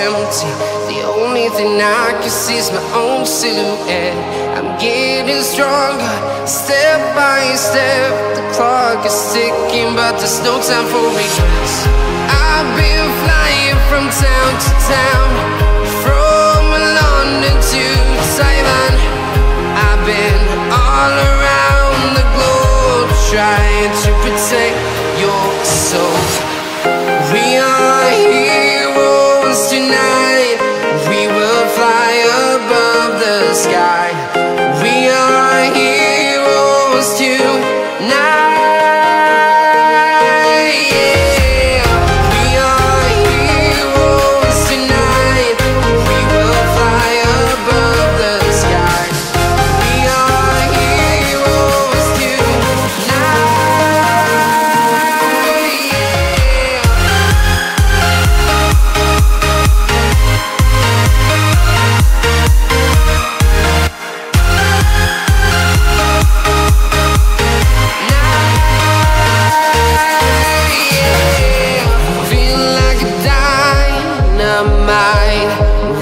empty. The only thing I can see is my own silhouette. I'm getting stronger, step by step. The clock is ticking, but there's no time for regrets. I've been flying from town to town, from London to Taiwan. I've been all around the globe, trying to protect your soul. We are heroes tonight. We will fly above the sky. We are heroes tonight.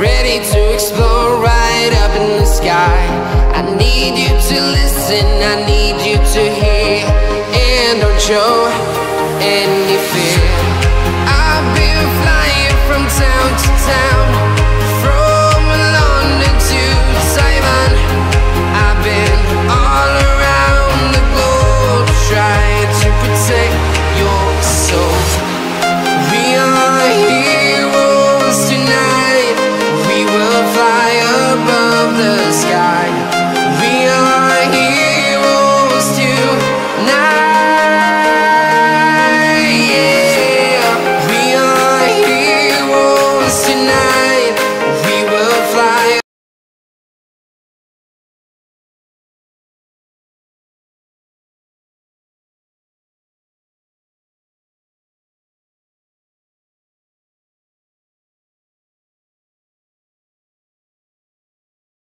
Ready to explore right up in the sky. I need you to listen, I need